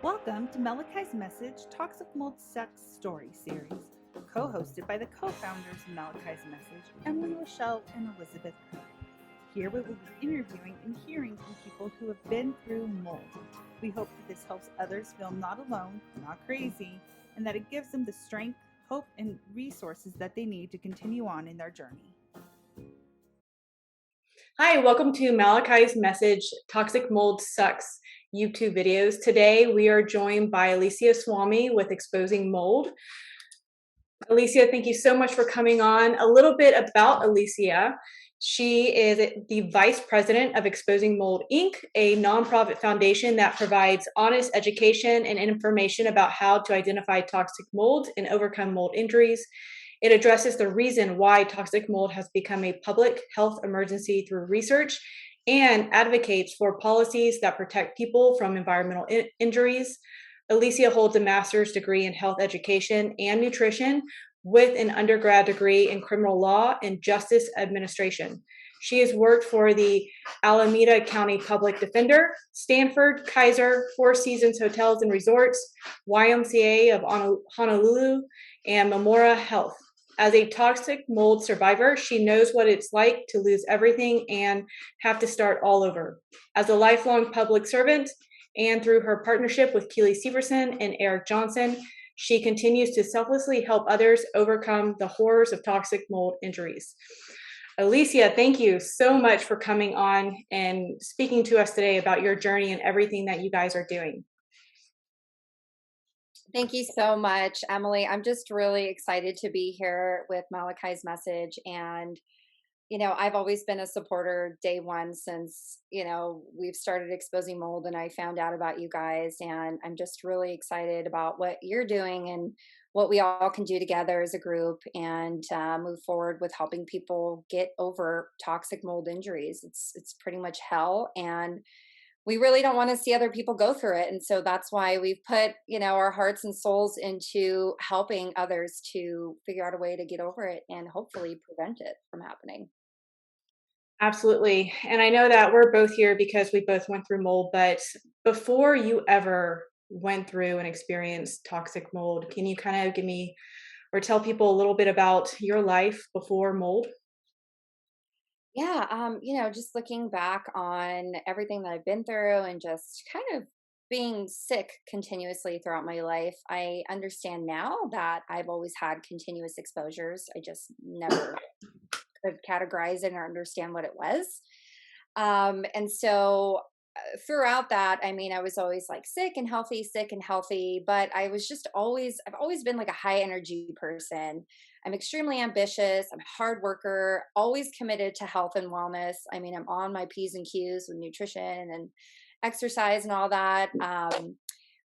Welcome to Malachi's Message Toxic Mold Sex Story Series, co-hosted by the co-founders of Malachi's Message, Emily Rochelle and Elizabeth Cook. Here we will be interviewing and hearing from people who have been through mold. We hope that this helps others feel not alone, not crazy, and that it gives them the strength, hope, and resources that they need to continue on in their journey. Hi, welcome to Malachi's Message Toxic Mold Sucks YouTube videos. Today we are joined by Alicia Swamy with Exposing Mold. Alicia, thank you so much for coming on. A little bit about Alicia. She is the Vice President of Exposing Mold Inc., a nonprofit foundation that provides honest education and information about how to identify toxic mold and overcome mold injuries. It addresses the reason why toxic mold has become a public health emergency through research and advocates for policies that protect people from environmental injuries. Alicia holds a master's degree in health education and nutrition with an undergrad degree in criminal law and justice administration. She has worked for the Alameda County Public Defender, Stanford, Kaiser, Four Seasons Hotels and Resorts, YMCA of Honolulu, and Memora Health. As a toxic mold survivor, she knows what it's like to lose everything and have to start all over. As a lifelong public servant, and through her partnership with Kealy Severson and Erik, she continues to selflessly help others overcome the horrors of toxic mold injuries. Alicia, thank you so much for coming on and speaking to us today about your journey and everything that you guys are doing. Thank you so much, Emily. I'm just really excited to be here with Malachi's Message. And, I've always been a supporter day one since, we've started exposing mold and I found out about you guys. And I'm just really excited about what you're doing and what we all can do together as a group and move forward with helping people get over toxic mold injuries. It's pretty much hell. And we really don't want to see other people go through it. And so that's why we've put, our hearts and souls into helping others to figure out a way to get over it and hopefully prevent it from happening. Absolutely. And I know that we're both here because we both went through mold, but before you ever went through and experienced toxic mold, can you kind of give me or tell people a little bit about your life before mold? Yeah, just looking back on everything that I've been through and just kind of being sick continuously throughout my life, I understand now that I've always had continuous exposures. I just never could categorize it or understand what it was. And so throughout that, I mean, I was always like sick and healthy, but I've always been like a high energy person. I'm extremely ambitious. I'm a hard worker, always committed to health and wellness. I mean, I'm on my P's and Q's with nutrition and exercise and all that.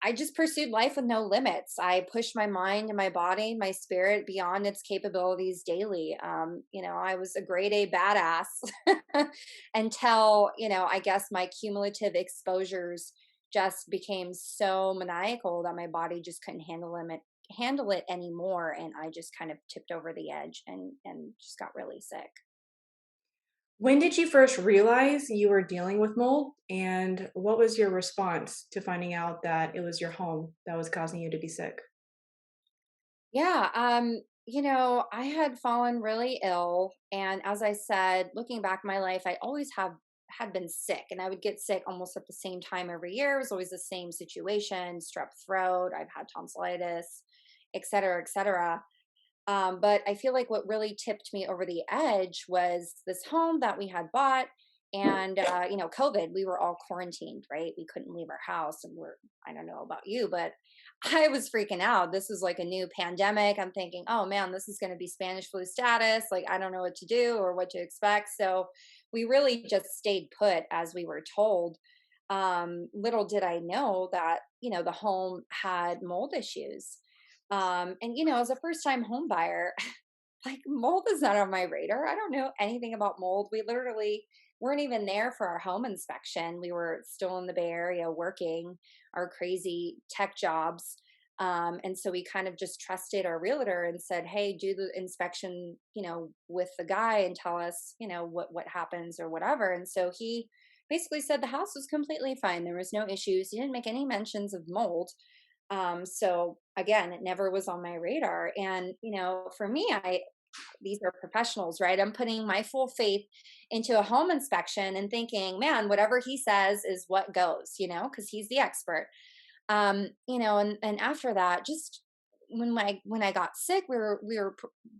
I just pursued life with no limits. I pushed my mind and my body, my spirit beyond its capabilities daily. I was a grade A badass until, I guess my cumulative exposures just became so maniacal that my body just couldn't handle it anymore. And I just kind of tipped over the edge and just got really sick. When did you first realize you were dealing with mold? And what was your response to finding out that it was your home that was causing you to be sick? Yeah, I had fallen really ill, and as I said, looking back in my life, I always have had been sick, and I would get sick almost at the same time every year. It was always the same situation: strep throat. I've had tonsillitis, et cetera, et cetera. But I feel like what really tipped me over the edge was this home that we had bought. And, COVID, we were all quarantined, right? We couldn't leave our house. And I don't know about you, but I was freaking out. This was like a new pandemic. I'm thinking, oh man, this is going to be Spanish flu status. Like, I don't know what to do or what to expect. So we really just stayed put as we were told. Little did I know that, the home had mold issues. As a first time home buyer, like mold is not on my radar. I don't know anything about mold. We literally weren't even there for our home inspection. We were still in the Bay Area working our crazy tech jobs. And so we kind of just trusted our realtor and said, hey, do the inspection, with the guy and tell us, what happens or whatever. And so he basically said the house was completely fine. There was no issues. He didn't make any mentions of mold. So again, it never was on my radar. And, for me, these are professionals, right? I'm putting my full faith into a home inspection and thinking, man, whatever he says is what goes, because he's the expert. And after that, just when I got sick, we were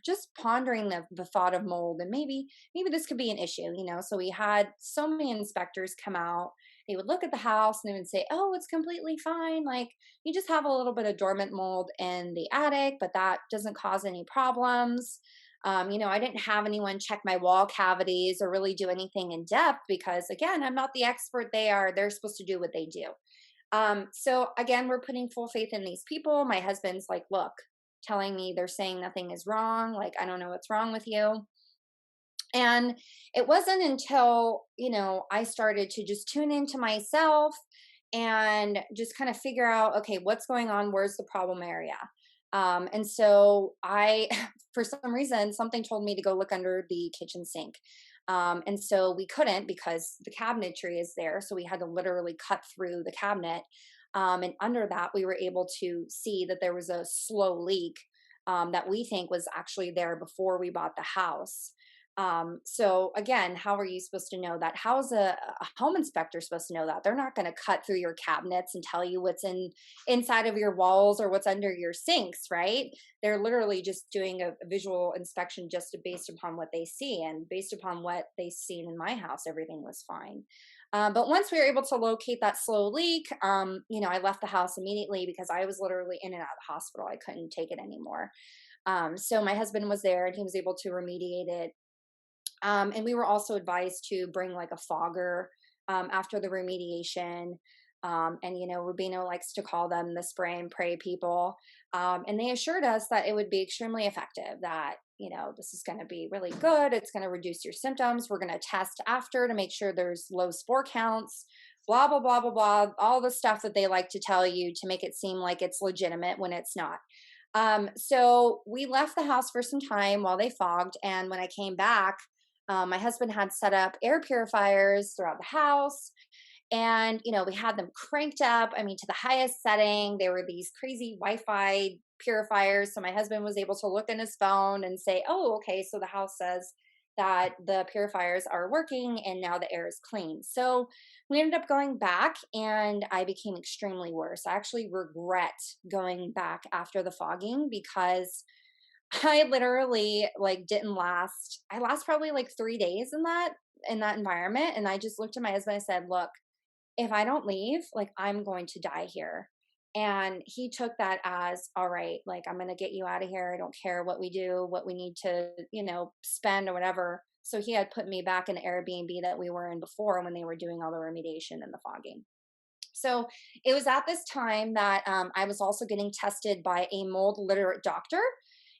just pondering the thought of mold, and maybe this could be an issue. So we had so many inspectors come out. They would look at the house and they would say, oh, it's completely fine, like you just have a little bit of dormant mold in the attic, but that doesn't cause any problems. I didn't have anyone check my wall cavities or really do anything in depth because, again, I'm not the expert they are. They're supposed to do what they do. So again, we're putting full faith in these people. My husband's like, look, telling me they're saying nothing is wrong. Like, I don't know what's wrong with you. And it wasn't until, I started to just tune into myself and just kind of figure out, okay, what's going on? Where's the problem area? And so for some reason, something told me to go look under the kitchen sink. And so we couldn't because the cabinetry is there. So we had to literally cut through the cabinet. And under that, we were able to see that there was a slow leak that we think was actually there before we bought the house. So again, how are you supposed to know that? How's a home inspector supposed to know that? They're not going to cut through your cabinets and tell you what's inside of your walls or what's under your sinks, right? They're literally just doing a visual inspection just based upon what they see, and based upon what they seen in my house, everything was fine. But once we were able to locate that slow leak, I left the house immediately because I was literally in and out of the hospital. I couldn't take it anymore. So my husband was there and he was able to remediate it. And we were also advised to bring like a fogger after the remediation. Rubino likes to call them the spray and pray people. And they assured us that it would be extremely effective, that, this is going to be really good. It's going to reduce your symptoms. We're going to test after to make sure there's low spore counts, blah, blah, blah, blah, blah, all the stuff that they like to tell you to make it seem like it's legitimate when it's not. So we left the house for some time while they fogged. And when I came back, my husband had set up air purifiers throughout the house. And, we had them cranked up, to the highest setting. They were these crazy Wi-Fi purifiers. So my husband was able to look in his phone and say, oh, okay, so the house says that the purifiers are working and now the air is clean. So we ended up going back and I became extremely worse. I actually regret going back after the fogging because I literally didn't last. I last probably 3 days in that environment. And I just looked at my husband. I said, look, if I don't leave, I'm going to die here. And he took that as, all right, I'm going to get you out of here. I don't care what we do, what we need to, spend or whatever. So he had put me back in the Airbnb that we were in before when they were doing all the remediation and the fogging. So it was at this time that I was also getting tested by a mold literate doctor.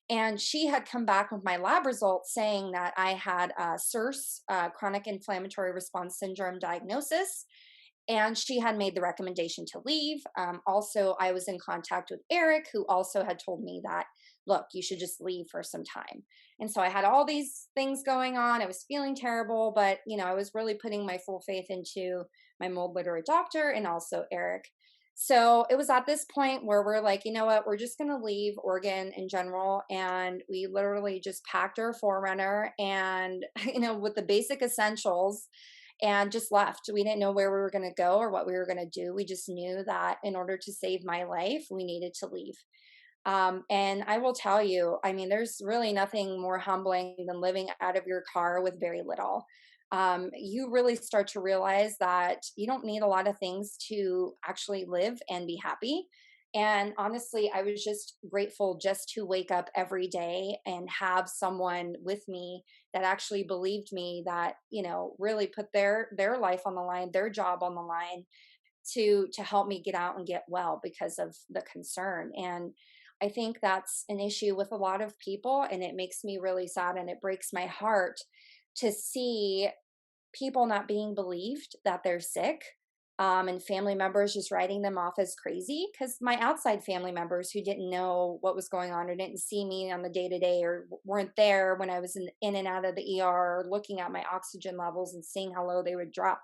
And she had come back with my lab results saying that I had CIRS, chronic inflammatory response syndrome diagnosis. And she had made the recommendation to leave. Also, I was in contact with Erik, who also had told me that, look, you should just leave for some time. And so I had all these things going on. I was feeling terrible, but, I was really putting my full faith into my mold literate doctor and also Erik. So it was at this point where we're like, you know what, we're just going to leave Oregon in general. And we literally just packed our Forerunner and, with the basic essentials and just left. We didn't know where we were going to go or what we were going to do. We just knew that in order to save my life, we needed to leave. And I will tell you, there's really nothing more humbling than living out of your car with very little. You really start to realize that you don't need a lot of things to actually live and be happy. And honestly, I was just grateful just to wake up every day and have someone with me that actually believed me, that, really put their life on the line, their job on the line to help me get out and get well because of the concern. And I think that's an issue with a lot of people, and it makes me really sad and it breaks my heart to see people not being believed that they're sick, and family members just writing them off as crazy, because my outside family members who didn't know what was going on or didn't see me on the day to day or weren't there when I was in and out of the ER, or looking at my oxygen levels and seeing how low they would drop,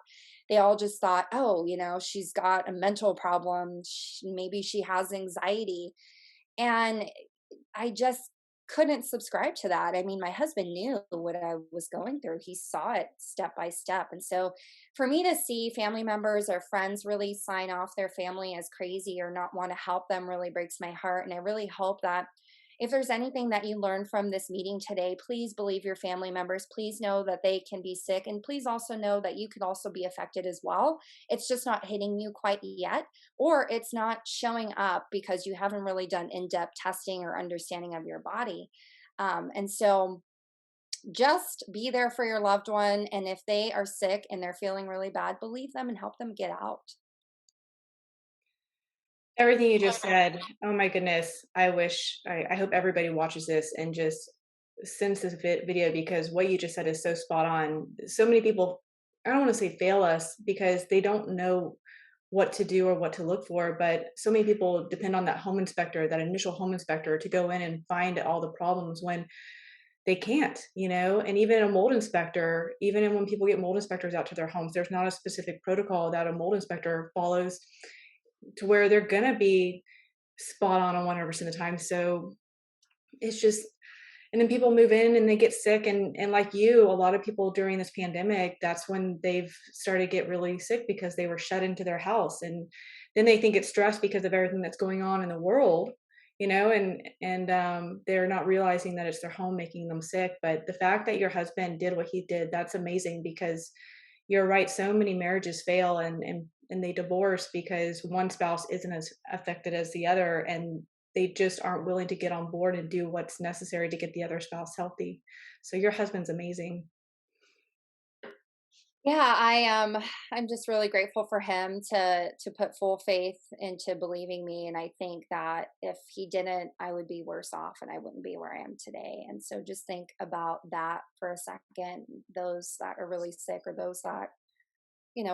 they all just thought, oh, she's got a mental problem. Maybe she has anxiety. And I just couldn't subscribe to that. I mean, my husband knew what I was going through. He saw it step by step. And so for me to see family members or friends really sign off their family as crazy or not want to help them really breaks my heart. And I really hope that if there's anything that you learned from this meeting today, please believe your family members. Please know that they can be sick. And please also know that you could also be affected as well. It's just not hitting you quite yet, or it's not showing up because you haven't really done in-depth testing or understanding of your body. And so just be there for your loved one. And if they are sick and they're feeling really bad, believe them and help them get out. Everything you just said, oh my goodness, I hope everybody watches this and just sends this video, because what you just said is so spot on. So many people, I don't want to say fail us because they don't know what to do or what to look for, but so many people depend on that home inspector, that initial home inspector, to go in and find all the problems when they can't, and even a mold inspector, even when people get mold inspectors out to their homes, there's not a specific protocol that a mold inspector follows to where they're going to be spot on 100% of the time. So it's just, and then people move in and they get sick. And like you, a lot of people during this pandemic, that's when they've started to get really sick because they were shut into their house. And then they think it's stress because of everything that's going on in the world, and they're not realizing that it's their home making them sick. But the fact that your husband did what he did, that's amazing, because you're right. So many marriages fail and they divorce because one spouse isn't as affected as the other, and they just aren't willing to get on board and do what's necessary to get the other spouse healthy. So your husband's amazing. Yeah, I'm just really grateful for him to put full faith into believing me, and I think that if he didn't, I would be worse off and I wouldn't be where I am today. And so just think about that for a second. Those that are really sick, or those that,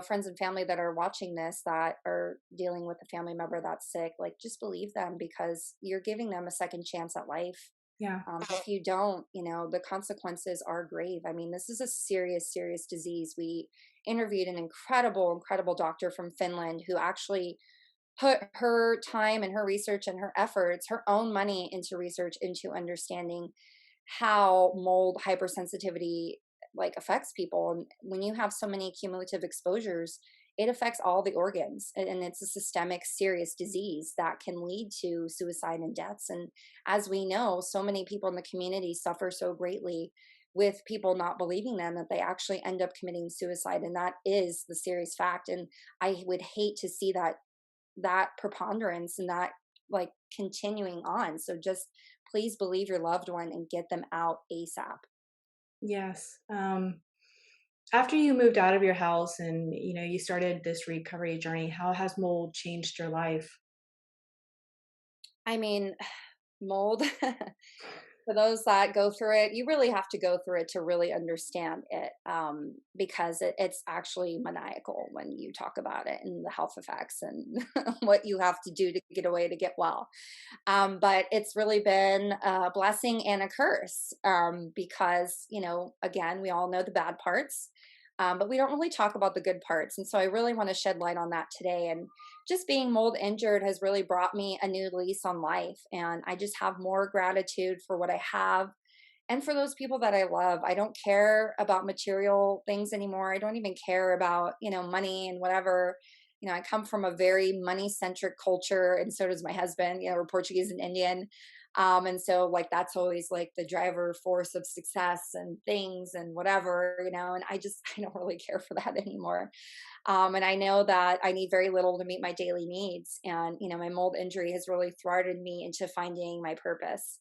friends and family that are watching this that are dealing with a family member that's sick, like, just believe them, because you're giving them a second chance at life. Yeah. If you don't, the consequences are grave. I mean, this is a serious, serious disease. We interviewed an incredible, incredible doctor from Finland who actually put her time and her research and her efforts, her own money into research, into understanding how mold hypersensitivity like affects people. And when you have so many cumulative exposures, it affects all the organs, and it's a systemic serious disease that can lead to suicide and deaths. And as we know, so many people in the community suffer so greatly with people not believing them that they actually end up committing suicide, and that is the serious fact. And I would hate to see that preponderance and that, like, continuing on. So just please believe your loved one and get them out ASAP. Yes. After you moved out of your house and you started this recovery journey, how has mold changed your life? I mean, mold, for those that go through it, you really have to go through it to really understand it, because it's actually maniacal when you talk about it and the health effects and what you have to do to get away to get well. But it's really been a blessing and a curse, because, again, we all know the bad parts, but we don't really talk about the good parts. And so I really want to shed light on that today. And just being mold injured has really brought me a new lease on life. And I just have more gratitude for what I have and for those people that I love. I don't care about material things anymore. I don't even care about, money and whatever. I come from a very money centric culture, and so does my husband. We're Portuguese and Indian. And so, like, that's always like the driver force of success and things and whatever, and I don't really care for that anymore. And I know that I need very little to meet my daily needs. And, my mold injury has really thwarted me into finding my purpose.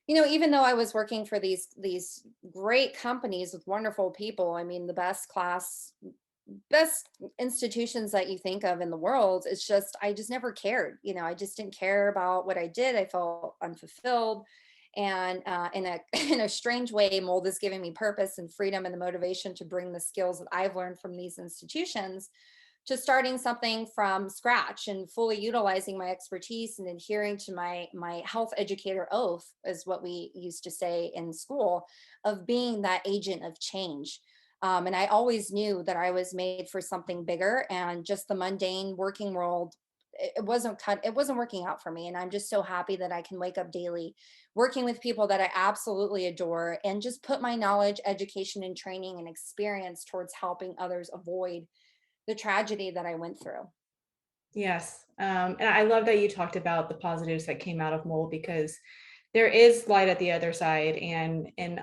Even though I was working for these great companies with wonderful people, I mean, the best institutions that you think of in the world, it's just, I just never cared. I just didn't care about what I did. I felt unfulfilled. And in a in a strange way, mold is giving me purpose and freedom and the motivation to bring the skills that I've learned from these institutions to starting something from scratch and fully utilizing my expertise and adhering to my health educator oath, is what we used to say in school, of being that agent of change. And I always knew that I was made for something bigger, and just the mundane working world, it wasn't working out for me. And I'm just so happy that I can wake up daily working with people that I absolutely adore, and just put my knowledge, education, and training and experience towards helping others avoid the tragedy that I went through. Yes. And I love that you talked about the positives that came out of mold, because there is light at the other side. And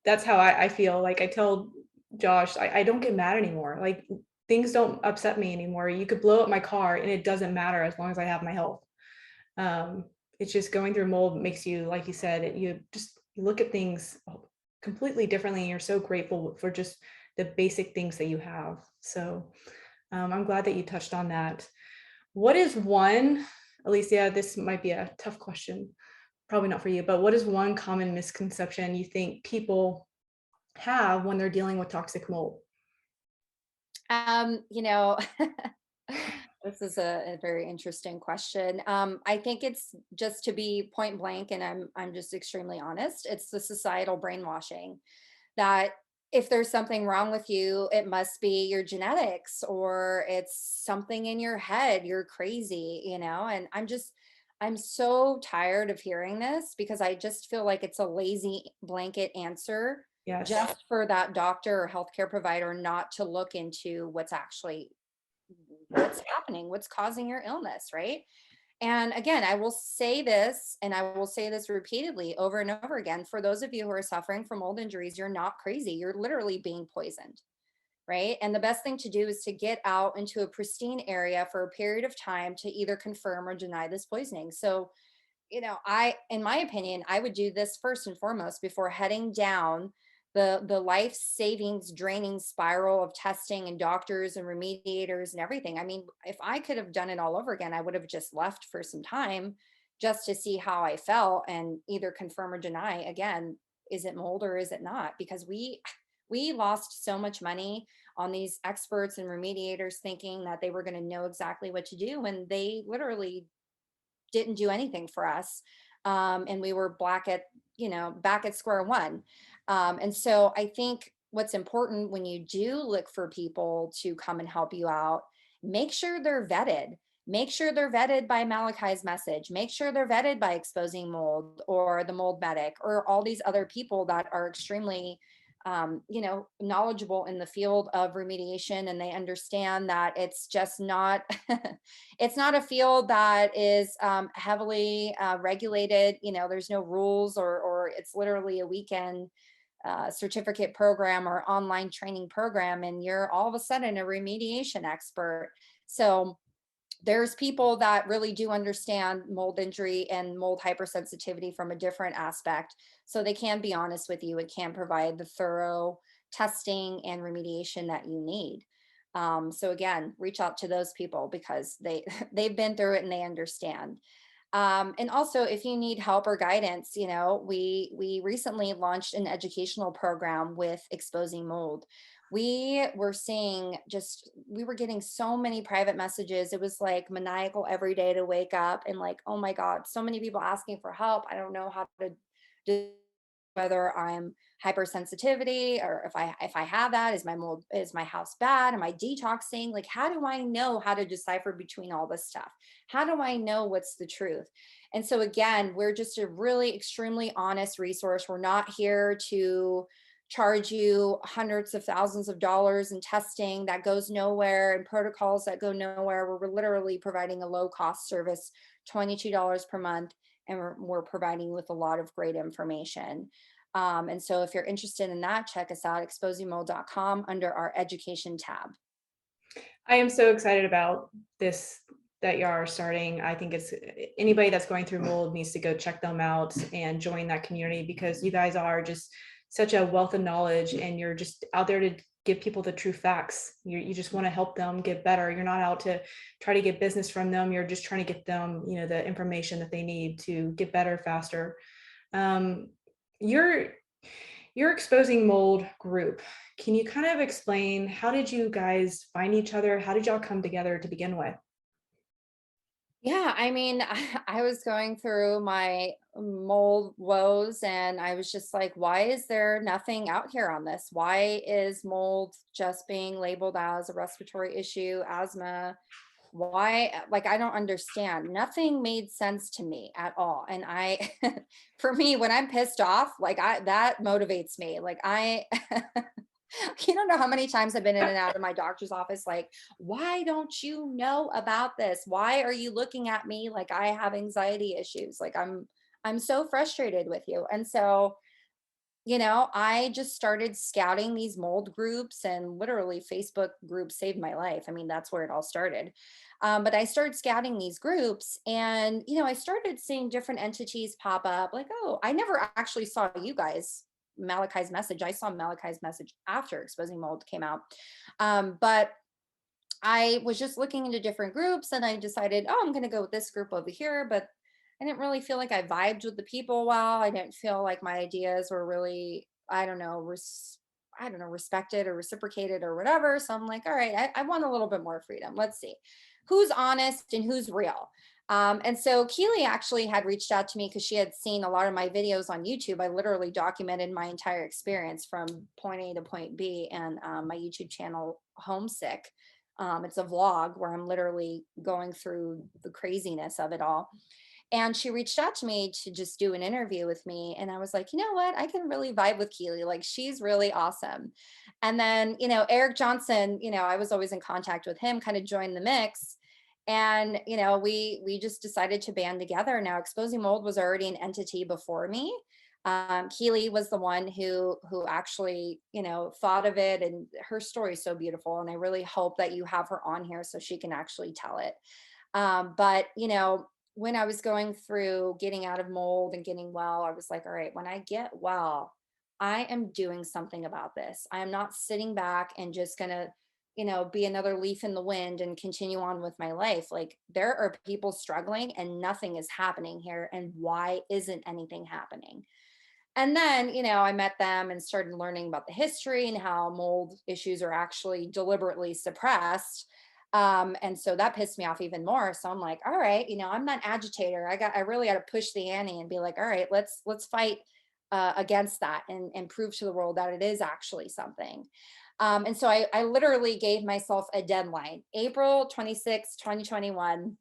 that's how I feel. Like I tell Josh, I don't get mad anymore. Like things don't upset me anymore. You could blow up my car and it doesn't matter as long as I have my health. Um, it's just going through mold makes you, like you said, you just look at things completely differently. And you're so grateful for just the basic things that you have. So I'm glad that you touched on that. What is one, Alicia, this might be a tough question, probably not for you, but what is one common misconception you think people have when they're dealing with toxic mold? You know, this is a very interesting question. I think it's just, to be point blank, and I'm just extremely honest. It's the societal brainwashing that if there's something wrong with you, it must be your genetics, or it's something in your head. You're crazy, you know? And I'm so tired of hearing this, because I just feel like it's a lazy blanket answer Yes. just for that doctor or healthcare provider not to look into what's happening, what's causing your illness, right? And again, I will say this, and I will say this repeatedly over and over again. For those of you who are suffering from mold injuries, you're not crazy. You're literally being poisoned, right? And the best thing to do is to get out into a pristine area for a period of time to either confirm or deny this poisoning. So, in my opinion, I would do this first and foremost before heading down the life savings draining spiral of testing and doctors and remediators and everything. I mean, if I could have done it all over again, I would have just left for some time just to see how I felt and either confirm or deny again, is it mold or is it not? Because we lost so much money on these experts and remediators thinking that they were going to know exactly what to do, when they literally didn't do anything for us. And we were back at square one. And so I think what's important when you do look for people to come and help you out, make sure they're vetted. Make sure they're vetted by Malachi's Message. Make sure they're vetted by Exposing Mold or the Mold Medic or all these other people that are extremely knowledgeable in the field of remediation, and they understand that it's just not it's not a field that is heavily regulated. There's no rules, or it's literally a weekend certificate program or online training program, and you're all of a sudden a remediation expert. So there's people that really do understand mold injury and mold hypersensitivity from a different aspect. So they can be honest with you. It can provide the thorough testing and remediation that you need. So again, reach out to those people, because they've been through it and they understand. And also, if you need help or guidance, we recently launched an educational program with Exposing Mold. We were getting so many private messages. It was like maniacal every day to wake up and like, oh my God, so many people asking for help. I don't know how to do, whether I'm hypersensitivity, or if I have that, is my house bad? Am I detoxing? Like, how do I know how to decipher between all this stuff? How do I know what's the truth? And so again, we're just a really extremely honest resource. We're not here to charge you hundreds of thousands of dollars in testing that goes nowhere and protocols that go nowhere. We're literally providing a low cost service, $22 per month, and we're providing with a lot of great information. And so if you're interested in that, check us out, exposingmold.com, under our education tab. I am so excited about this that you are starting. I think it's anybody that's going through mold needs to go check them out and join that community, because you guys are just such a wealth of knowledge, and you're just out there to give people the true facts. You just want to help them get better. You're not out to try to get business from them. You're just trying to get them, the information that they need to get better faster. You're Your Exposing Mold group, can you kind of explain, how did you guys find each other? How did y'all come together to begin with? Yeah, I mean, I was going through my mold woes and I was just like, why is there nothing out here on this? Why is mold just being labeled as a respiratory issue, asthma? Why? Like, I don't understand. Nothing made sense to me at all. And I, for me, when I'm pissed off, like, that motivates me. Like, you don't know how many times I've been in and out of my doctor's office, like, why don't you know about this? Why are you looking at me like I have anxiety issues? Like, I'm so frustrated with you. And so, I just started scouting these mold groups, and literally Facebook groups saved my life. I mean, that's where it all started. But I started scouting these groups, and, I started seeing different entities pop up like, oh, I never actually saw you guys. Malachi's message. I saw Malachi's message after Exposing Mold came out. But I was just looking into different groups and I decided, oh, I'm going to go with this group over here. But I didn't really feel like I vibed with the people well. I didn't feel like my ideas were really, I don't know, respected or reciprocated or whatever. So I'm like, all right, I want a little bit more freedom. Let's see who's honest and who's real. And so Kealy actually had reached out to me because she had seen a lot of my videos on YouTube. I literally documented my entire experience from point A to point B, and my YouTube channel, Homesick. It's a vlog where I'm literally going through the craziness of it all. And she reached out to me to just do an interview with me. And I was like, you know what? I can really vibe with Kealy. Like, she's really awesome. And then, Erik Johnson, I was always in contact with him, kind of joined the mix. And, we just decided to band together. Now, Exposing Mold was already an entity before me. Kealy was the one who actually, thought of it, and her story is so beautiful. And I really hope that you have her on here so she can actually tell it. But when I was going through getting out of mold and getting well, I was like, all right, when I get well, I am doing something about this. I am not sitting back and just gonna, be another leaf in the wind and continue on with my life. Like, there are people struggling and nothing is happening here. And why isn't anything happening? And then, I met them and started learning about the history and how mold issues are actually deliberately suppressed. And so that pissed me off even more. So I'm like, all right, I'm not an agitator. I really got to push the ante and be like, all right, let's fight against that and prove to the world that it is actually something. And so I literally gave myself a deadline, April 26, 2021.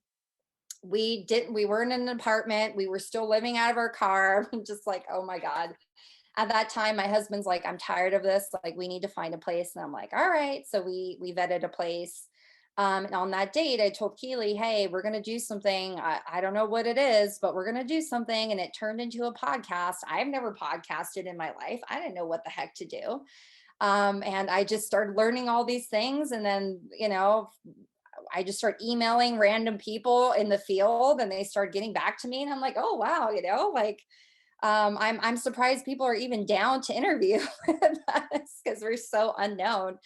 We weren't in an apartment. We were still living out of our car. I'm just like, oh my God. At that time, my husband's like, I'm tired of this. Like, we need to find a place. And I'm like, all right. So we vetted a place. And on that date, I told Kealy, hey, we're going to do something. I don't know what it is, but we're going to do something. And it turned into a podcast. I've never podcasted in my life. I didn't know what the heck to do. And I just started learning all these things. And then, I just start emailing random people in the field and they start getting back to me. And I'm like, oh, wow, like, I'm surprised people are even down to interview with us because we're so unknown.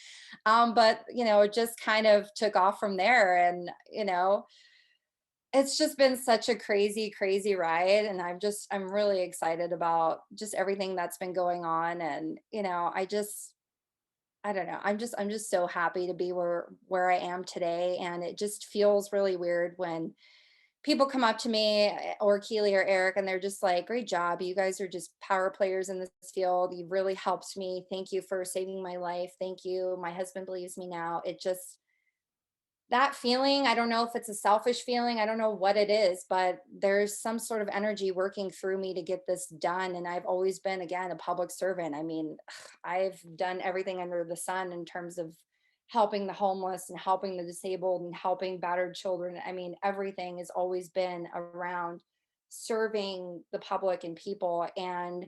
But it just kind of took off from there, and it's just been such a crazy, crazy ride, and I'm really excited about just everything that's been going on, and I don't know. I'm just so happy to be where I am today, and it just feels really weird when people come up to me, or Kealy or Erik, and they're just like, great job. You guys are just power players in this field. You really helped me. Thank you for saving my life. Thank you. My husband believes me now. It just, that feeling, I don't know if it's a selfish feeling. I don't know what it is, but there's some sort of energy working through me to get this done. And I've always been, again, a public servant. I mean, I've done everything under the sun in terms of helping the homeless and helping the disabled and helping battered children. I mean, everything has always been around serving the public and people. And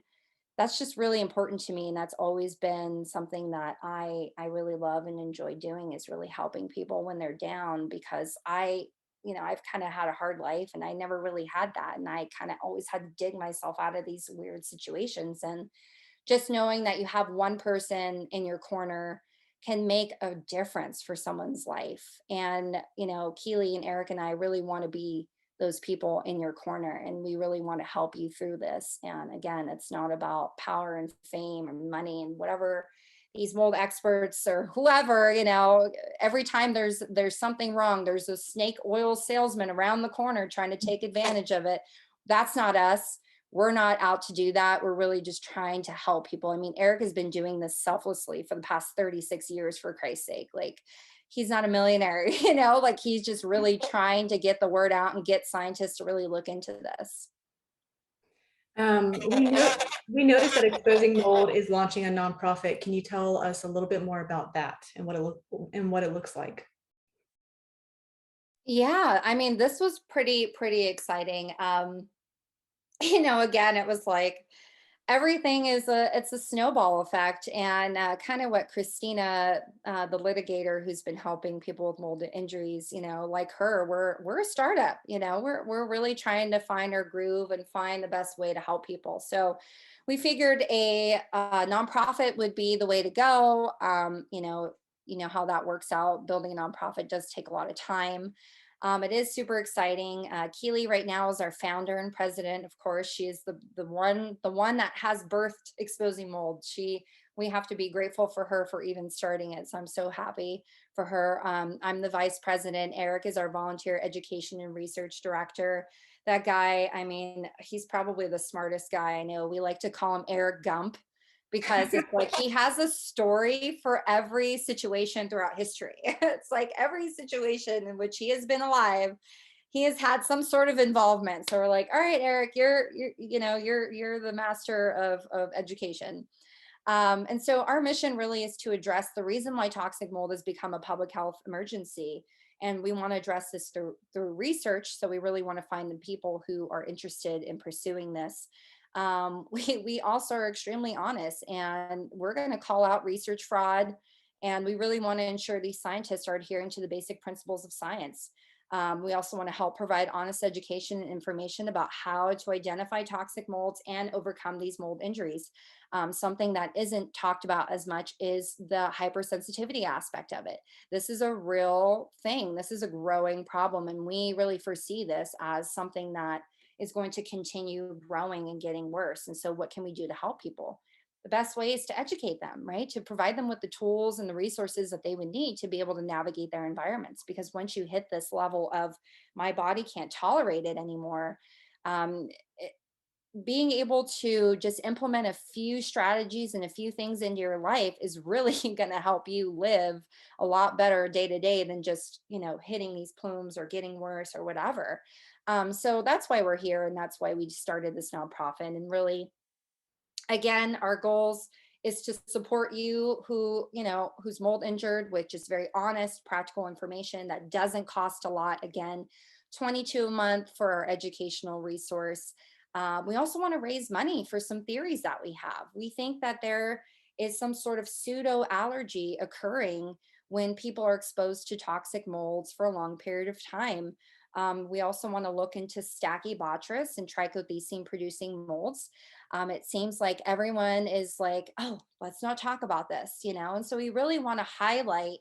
that's just really important to me, and that's always been something that I really love and enjoy doing, is really helping people when they're down, because I've kind of had a hard life and I never really had that, and I kind of always had to dig myself out of these weird situations. And just knowing that you have one person in your corner can make a difference for someone's life. And Kealy and Erik and I really want to be those people in your corner. And we really want to help you through this. And again, it's not about power and fame and money and whatever these mold experts or whoever, every time there's something wrong, there's a snake oil salesman around the corner trying to take advantage of it. That's not us. We're not out to do that. We're really just trying to help people. I mean, Erik has been doing this selflessly for the past 36 years, for Christ's sake. Like, he's not a millionaire, like he's just really trying to get the word out and get scientists to really look into this. We noticed that Exposing Mold is launching a nonprofit. Can you tell us a little bit more about that and what it looks like? Yeah, I mean, this was pretty exciting. Again, it was like everything it's a snowball effect, and kind of what Christina, the litigator who's been helping people with mold injuries, like her, we're a startup. We're really trying to find our groove and find the best way to help people. So we figured a nonprofit would be the way to go. You know how that works out. Building a nonprofit does take a lot of time. It is super exciting. Kealy right now is our founder and president. Of course, she is the one that has birthed Exposing Mold. We have to be grateful for her for even starting it. So I'm so happy for her. I'm the vice president. Erik is our volunteer education and research director. That guy, I mean, he's probably the smartest guy I know. We like to call him Erik Gump, because it's like he has a story for every situation throughout history. It's like every situation in which he has been alive, he has had some sort of involvement. So we're like, all right, Erik, you're the master of education. And so our mission really is to address the reason why toxic mold has become a public health emergency. And we want to address this through research. So we really want to find the people who are interested in pursuing this. We also are extremely honest, and we're going to call out research fraud. And we really want to ensure these scientists are adhering to the basic principles of science. We also want to help provide honest education and information about how to identify toxic molds and overcome these mold injuries. Something that isn't talked about as much is the hypersensitivity aspect of it. This is a real thing. This is a growing problem, and we really foresee this as something that is going to continue growing and getting worse. And so what can we do to help people? The best way is to educate them, right? To provide them with the tools and the resources that they would need to be able to navigate their environments. Because once you hit this level of my body can't tolerate it anymore, um, being able to just implement a few strategies and a few things into your life is really going to help you live a lot better day to day than just, hitting these plumes or getting worse or whatever. So that's why we're here. And that's why we started this nonprofit. And really, again, our goals is to support you who's mold injured, with just very honest, practical information that doesn't cost a lot. Again, $22 a month for our educational resource. We also want to raise money for some theories that we have. We think that there is some sort of pseudo allergy occurring when people are exposed to toxic molds for a long period of time. We also want to look into Stachybotrys and trichothecene producing molds. It seems like everyone is like, oh, let's not talk about this, and so we really want to highlight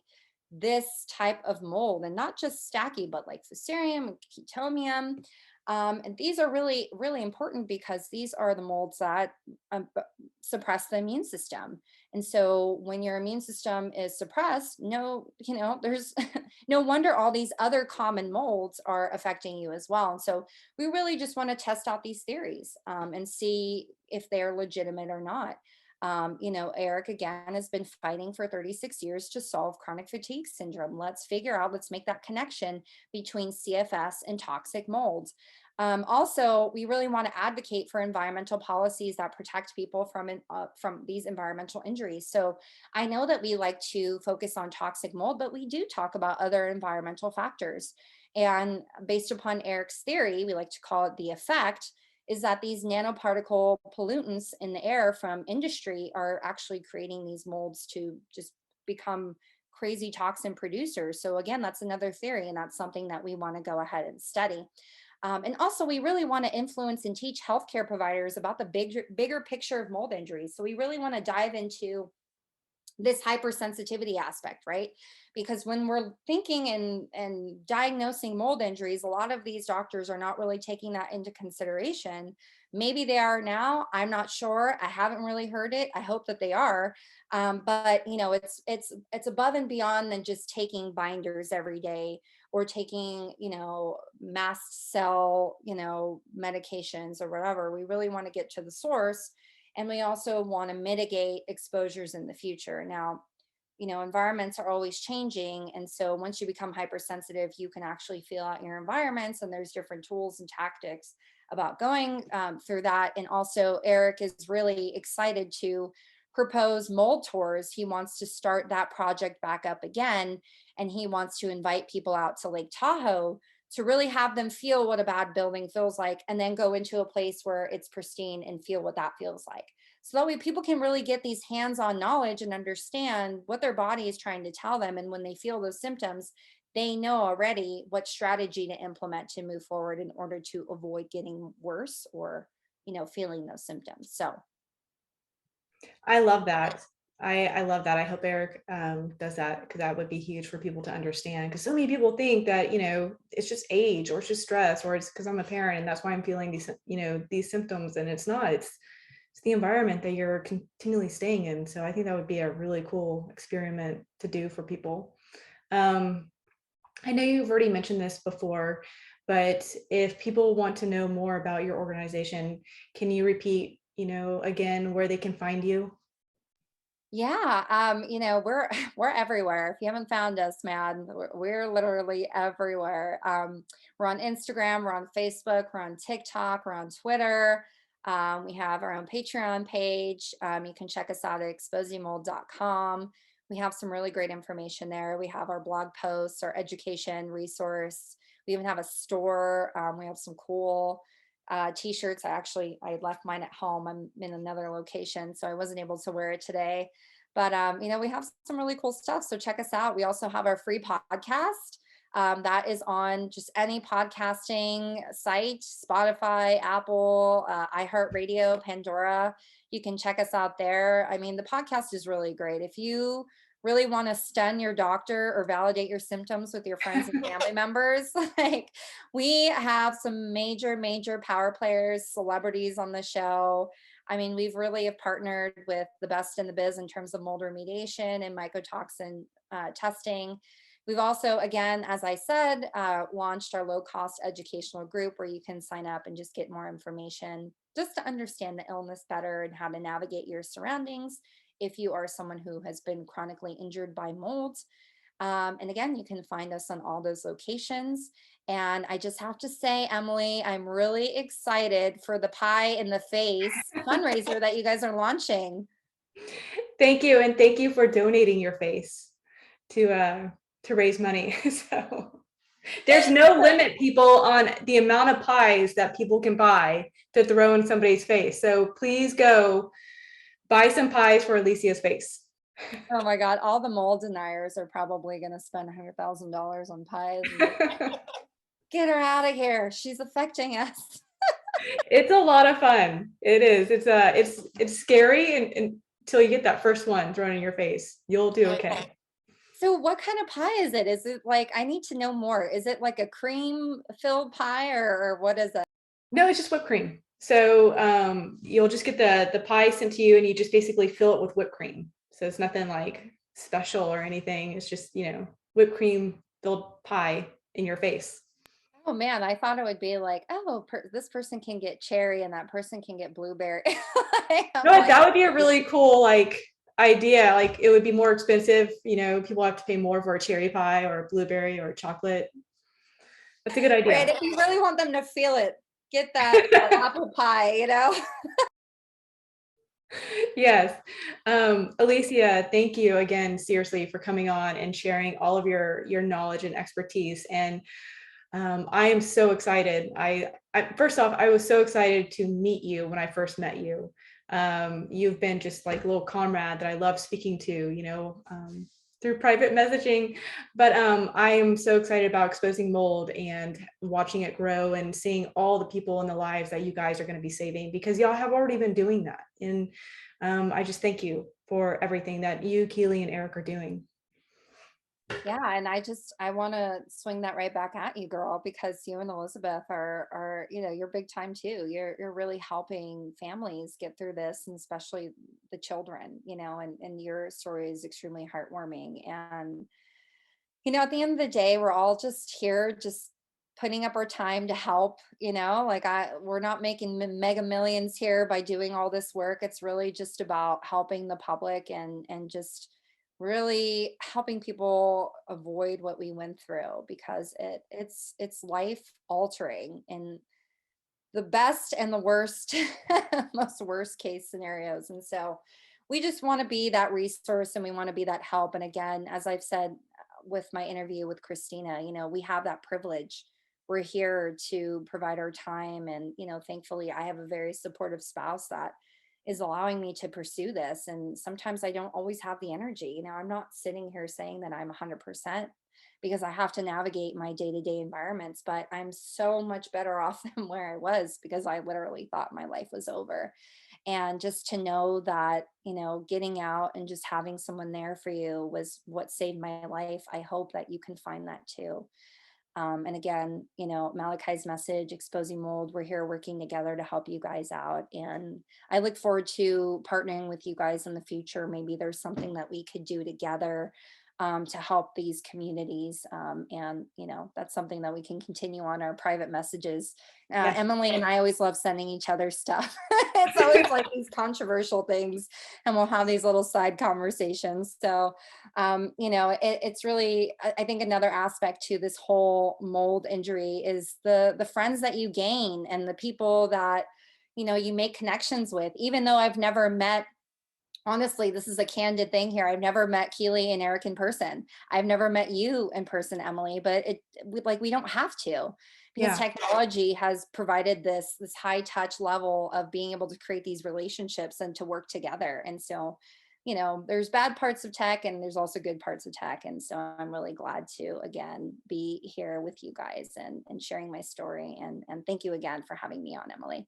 this type of mold, and not just Stachy, but like Fusarium and Chaetomium. And these are really, really important because these are the molds that suppress the immune system. And so when your immune system is suppressed, there's no wonder all these other common molds are affecting you as well. And so we really just want to test out these theories and see if they're legitimate or not. Erik, again, has been fighting for 36 years to solve chronic fatigue syndrome. Let's make that connection between CFS and toxic molds. Also, we really want to advocate for environmental policies that protect people from these environmental injuries. So I know that we like to focus on toxic mold, but we do talk about other environmental factors. And based upon Erik's theory, we like to call it the effect, is that these nanoparticle pollutants in the air from industry are actually creating these molds to just become crazy toxin producers. So again, that's another theory, and that's something that we want to go ahead and study. And also, we really want to influence and teach healthcare providers about the bigger picture of mold injuries. So we really want to dive into this hypersensitivity aspect, right? Because when we're thinking and diagnosing mold injuries, a lot of these doctors are not really taking that into consideration. Maybe they are now. I'm not sure. I haven't really heard it. I hope that they are. But you know, it's above and beyond than just taking binders every day or taking, you know, mast cell, you know, medications or whatever. We really want to get to the source, and we also want to mitigate exposures in the future. Now, you know, environments are always changing, and so once you become hypersensitive, you can actually feel out your environments, and there's different tools and tactics about going through that. And also, Erik is really excited to propose mold tours. He wants to start that project back up again, and he wants to invite people out to Lake Tahoe to really have them feel what a bad building feels like, and then go into a place where it's pristine and feel what that feels like. So that way people can really get these hands-on knowledge and understand what their body is trying to tell them. And when they feel those symptoms, they know already what strategy to implement to move forward in order to avoid getting worse or, you know, feeling those symptoms. So I love that. I love that. I hope Erik does that, because that would be huge for people to understand. Because so many people think that, you know, it's just age or it's just stress or it's because I'm a parent and that's why I'm feeling these, you know, these symptoms. And it's not. It's the environment that you're continually staying in. So I think that would be a really cool experiment to do for people. I know you've already mentioned this before, but if people want to know more about your organization, can you repeat, you know, again, where they can find you? yeah, you know, we're we're everywhere. If you haven't found us, man, we're literally everywhere. We're on Instagram, we're on Facebook, we're on TikTok, we're on Twitter. We have our own Patreon page. You can check us out at exposingmold.com. We have some really great information there. We have our blog posts, our education resource. We even have a store. We have some cool t-shirts. I left mine at home. I'm in another location, so I wasn't able to wear it today. But you know, we have some really cool stuff. So check us out. We also have our free podcast. That is on just any podcasting site, Spotify, Apple, iHeartRadio, Pandora. You can check us out there. I mean, the podcast is really great. If you really want to stun your doctor or validate your symptoms with your friends and family members, like we have some major power players, celebrities on the show. I mean, we've really have partnered with the best in the biz in terms of mold remediation and mycotoxin testing. We've also, again, as I said, launched our low-cost educational group where you can sign up and just get more information just to understand the illness better and how to navigate your surroundings if you are someone who has been chronically injured by mold. And again, you can find us on all those locations. And I just have to say, Emily, I'm really excited for the Pie in the Face fundraiser that you guys are launching. Thank you. And thank you for donating your face to raise money. So there's no limit, people, on the amount of pies that people can buy to throw in somebody's face. So please go buy some pies for Alicia's face. Oh my God, all the mold deniers are probably going to spend $100,000 on pies. Get her out of here. She's affecting us. It's a lot of fun. It is. It's scary and until you get that first one thrown in your face. You'll do okay. So what kind of pie is it? Is it like, I need to know more. Is it like a cream filled pie or what is it? No, it's just whipped cream. So you'll just get the pie sent to you and you just basically fill it with whipped cream. So it's nothing like special or anything. It's just, you know, whipped cream filled pie in your face. Oh man, I thought it would be like, oh, this person can get cherry and that person can get blueberry. No, that would be a really cool like idea. Like it would be more expensive. You know, people have to pay more for a cherry pie or a blueberry or chocolate. That's a good idea. Right, if you really want them to feel it, get that apple pie, you know? Yes. Alicia, thank you again, seriously, for coming on and sharing all of your knowledge and expertise. And I am so excited. First off, I was so excited to meet you when I first met you. You've been just like a little comrade that I love speaking to, you know, through private messaging. But I am so excited about exposing mold and watching it grow and seeing all the people in the lives that you guys are going to be saving, because y'all have already been doing that. And I just thank you for everything that you, Kealy, and Erik are doing. Yeah, and I want to swing that right back at you, girl, because you and Elizabeth are, you're big time too. You're really helping families get through this, and especially the children, and your story is extremely heartwarming. And at the end of the day, we're all just here, just putting up our time to help, like we're not making mega millions here by doing all this work. It's really just about helping the public and just really helping people avoid what we went through, because it's life altering in the best and the worst, most worst case scenarios. And so we just want to be that resource, and we want to be that help. And again, as I've said with my interview with Christina, we have that privilege. We're here to provide our time. And, thankfully, I have a very supportive spouse that is allowing me to pursue this. And sometimes I don't always have the energy. I'm not sitting here saying that I'm 100%, because I have to navigate my day-to-day environments, but I'm so much better off than where I was, because I literally thought my life was over. And just to know that, getting out and just having someone there for you was what saved my life. I hope that you can find that too. And again, Malachi's message, exposing mold, we're here working together to help you guys out. And I look forward to partnering with you guys in the future. Maybe there's something that we could do together to help these communities. And, that's something that we can continue on our private messages. Yes. Emily and I always love sending each other stuff. It's always like these controversial things, and we'll have these little side conversations. So, it's really, I think another aspect to this whole mold injury is the friends that you gain and the people that, you make connections with. Even though I've never met, honestly, this is a candid thing here, I've never met Kealy and Erik in person. I've never met you in person, Emily, but we don't have to, because technology has provided this high touch level of being able to create these relationships and to work together. And so, there's bad parts of tech, and there's also good parts of tech. And so I'm really glad to, again, be here with you guys and sharing my story. And thank you again for having me on, Emily.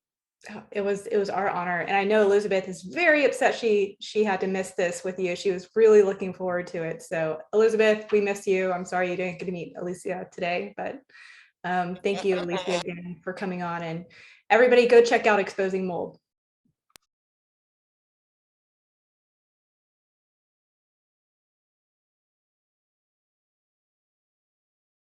It was our honor. And I know Elizabeth is very upset she had to miss this with you. She was really looking forward to it. So Elizabeth, we miss you. I'm sorry you didn't get to meet Alicia today, but thank you, Alicia, again for coming on. And everybody go check out Exposing Mold.